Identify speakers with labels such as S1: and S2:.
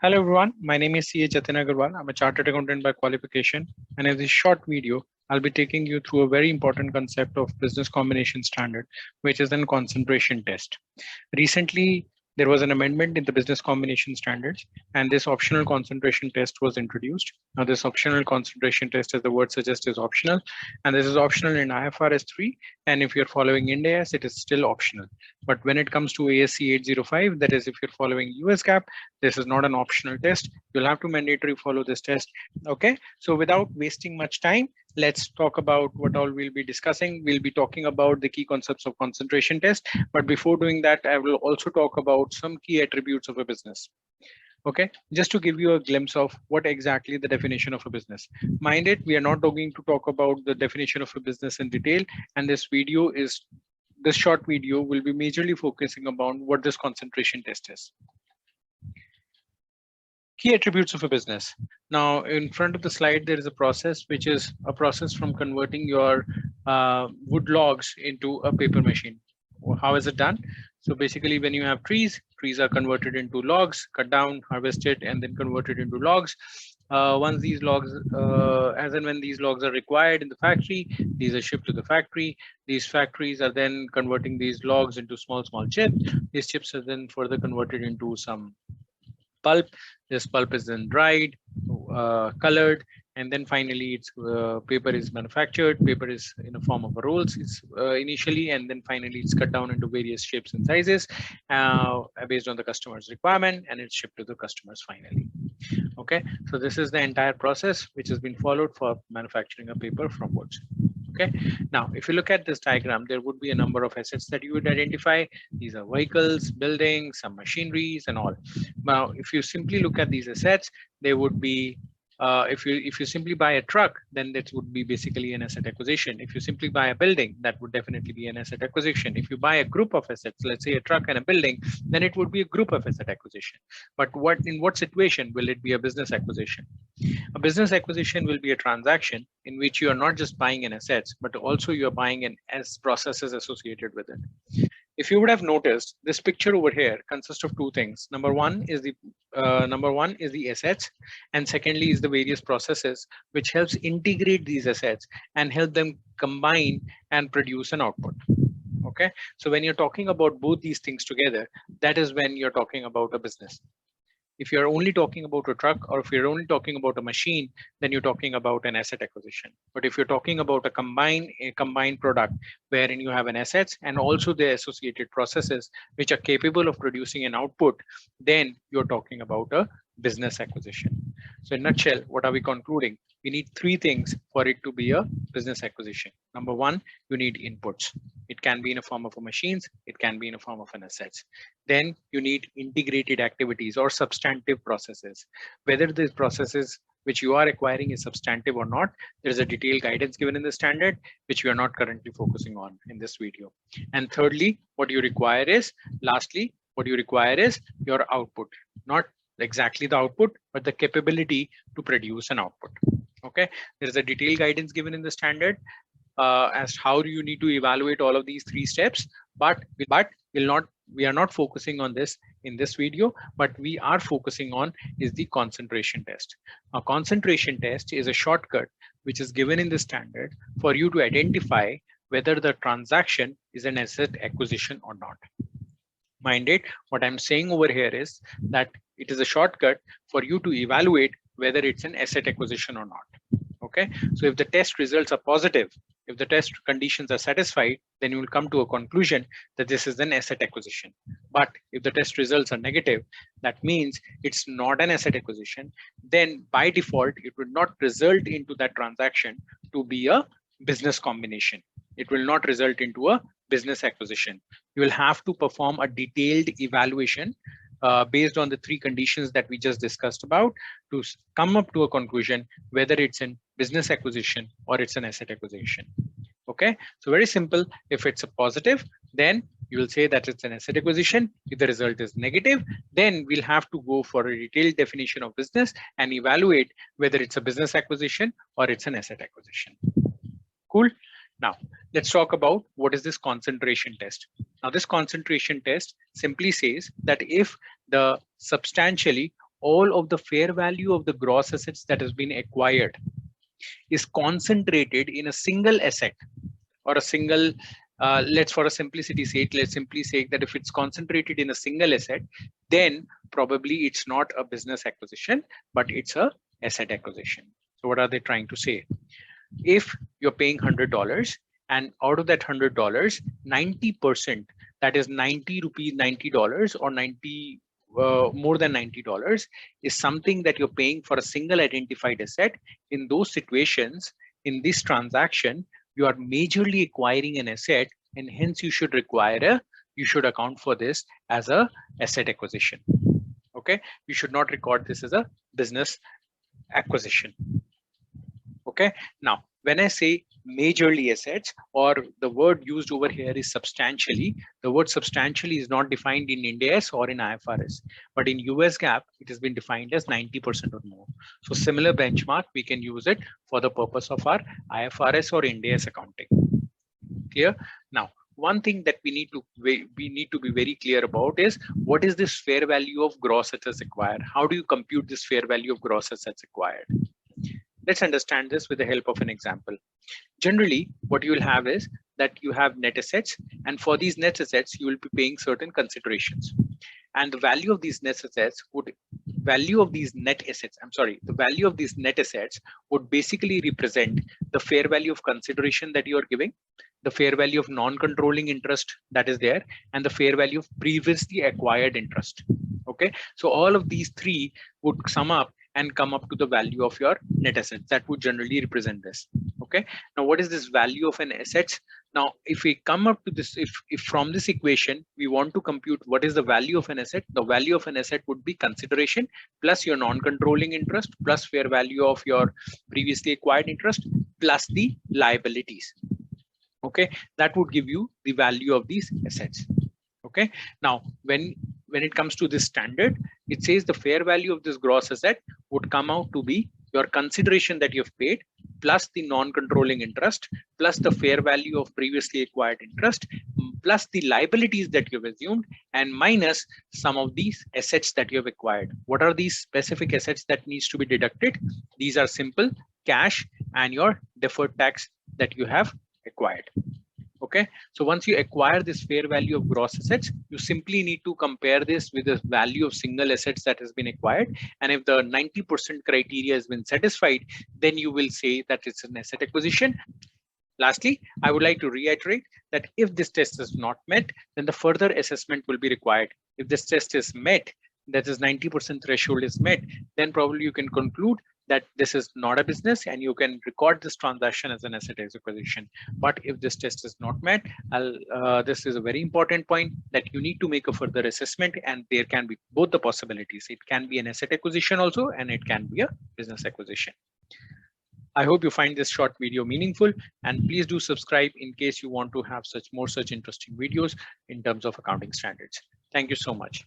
S1: Hello everyone, my name is CA Jatin Agarwal. I'm a chartered accountant by qualification, and in this short video, I'll be taking you through a very important concept of business combination standard, which is an concentration test. Recently, there was an amendment in the business combination standards, and this optional concentration test was introduced. Now, this optional concentration test, as the word suggests, is optional, and this is optional in IFRS3. And if you're following Ind AS, it is still optional. But when it comes to ASC 805, that is, if you're following US GAAP, this is not an optional test. You'll have to mandatory follow this test. Okay, so without wasting much time, let's talk about what all we'll be discussing. We'll be talking about the key concepts of concentration test. But before doing that, I will also talk about some key attributes of a business. Okay, just to give you a glimpse of what exactly the definition of a business. Mind it, we are not going to talk about the definition of a business in detail, and this short video will be majorly focusing upon what this concentration test is. Key attributes of a business. Now, in front of the slide, there is a process, which is a process from converting your wood logs into a paper machine. How is it done? So basically, when you have trees are converted into logs, cut down, harvested, and then converted into logs. Once these logs, as and when these logs are required in the factory, these are shipped to the factory. These factories are then converting these logs into small chips. These chips are then further converted into some pulp. This pulp is then dried, colored, and then finally its paper is manufactured. Paper is in a form of a rolls initially, and then finally it's cut down into various shapes and sizes based on the customer's requirement, and it's shipped to the customers finally. Okay, so this is the entire process which has been followed for manufacturing a paper from woods. Okay, now if you look at this diagram, there would be a number of assets that you would identify. These are vehicles, buildings, some machineries, and all. Now, if you simply look at these assets, they would be if you simply buy a truck, then that would be basically an asset acquisition. If you simply buy a building, that would definitely be an asset acquisition. If you buy a group of assets, let's say a truck and a building, then it would be a group of asset acquisition. But in what situation will it be a business acquisition? A business acquisition will be a transaction in which you are not just buying an assets, but also you are buying an as processes associated with it. If you would have noticed, this picture over here consists of two things. Number one is the assets, and secondly is the various processes which helps integrate these assets and help them combine and produce an output. Okay, so when you're talking about both these things together, that is when you're talking about a business. If you're only talking about a truck, or if you're only talking about a machine, then you're talking about an asset acquisition. But if you're talking about a combined product wherein you have an assets and also the associated processes which are capable of producing an output, then you're talking about a business acquisition. So in a nutshell, what are we concluding? We need three things for it to be a business acquisition. Number one, you need inputs. It can be in a form of a machines, it can be in a form of an assets. Then you need integrated activities or substantive processes. Whether these processes which you are acquiring is substantive or not, there is a detailed guidance given in the standard, which we are not currently focusing on in this video. And thirdly, what you require is your output, not exactly the output, but the capability to produce an output. Okay, there is a detailed guidance given in the standard as how do you need to evaluate all of these three steps, but we are not focusing on this in this video. But we are focusing on is the concentration test. A concentration test is a shortcut which is given in the standard for you to identify whether the transaction is an asset acquisition or not. Mind it, what I'm saying over here is that it is a shortcut for you to evaluate whether it's an asset acquisition or not. Okay, so if the test results are positive, if the test conditions are satisfied, then you will come to a conclusion that this is an asset acquisition. But if the test results are negative, that means it's not an asset acquisition. Then by default, it would not result into that transaction to be a business combination. It will not result into a business acquisition. You will have to perform a detailed evaluation based on the three conditions that we just discussed about to come up to a conclusion whether it's a business acquisition or it's an asset acquisition. Okay, so very simple. If it's a positive, then you will say that it's an asset acquisition. If the result is negative, then we'll have to go for a detailed definition of business and evaluate whether it's a business acquisition or it's an asset acquisition. Cool. Now, let's talk about what is this concentration test. Now, this concentration test simply says that if the substantially all of the fair value of the gross assets that has been acquired is concentrated in a single asset or a single, let's for a simplicity sake, let's simply say that if it's concentrated in a single asset, then probably it's not a business acquisition, but it's a asset acquisition. So what are they trying to say? If you're paying $100 and out of that $100, 90%, that is 90 rupees, $90 or 90 more than $90 is something that you're paying for a single identified asset. In those situations, in this transaction, you are majorly acquiring an asset, and hence you should account for this as a asset acquisition. Okay, you should not record this as a business acquisition. Okay, now when I say majorly assets, or the word used over here is substantially, the word substantially is not defined in Ind AS or in IFRS, but in US GAAP, it has been defined as 90% or more. So similar benchmark, we can use it for the purpose of our IFRS or Ind AS accounting. Clear? Now, one thing that we need to be very clear about is what is this fair value of gross assets acquired? How do you compute this fair value of gross assets acquired? Let's understand this with the help of an example. Generally, what you will have is that you have net assets, and for these net assets, you will be paying certain considerations. And the value of these net assets would basically represent the fair value of consideration that you are giving, the fair value of non-controlling interest that is there, and the fair value of previously acquired interest. Okay, so all of these three would sum up and come up to the value of your net assets. That would generally represent this. Okay, now what is this value of an asset? Now, if we come up to this, if from this equation we want to compute what is the value of an asset, the value of an asset would be consideration plus your non-controlling interest plus fair value of your previously acquired interest plus the liabilities. Okay, that would give you the value of these assets. Okay, now when it comes to this standard, it says the fair value of this gross asset would come out to be your consideration that you've paid plus the non-controlling interest plus the fair value of previously acquired interest plus the liabilities that you've assumed and minus some of these assets that you have acquired. What are these specific assets that needs to be deducted? These are simple: cash and your deferred tax that you have acquired. Okay, so once you acquire this fair value of gross assets, you simply need to compare this with the value of single assets that has been acquired. And if the 90% criteria has been satisfied, then you will say that it's an asset acquisition. Lastly, I would like to reiterate that if this test is not met, then the further assessment will be required. If this test is met, that is 90% threshold is met, then probably you can conclude that this is not a business and you can record this transaction as an asset acquisition. But if this test is not met, this is a very important point that you need to make a further assessment, and there can be both the possibilities. It can be an asset acquisition also, and it can be a business acquisition. I hope you find this short video meaningful, and please do subscribe in case you want to have such interesting videos in terms of accounting standards. Thank you so much.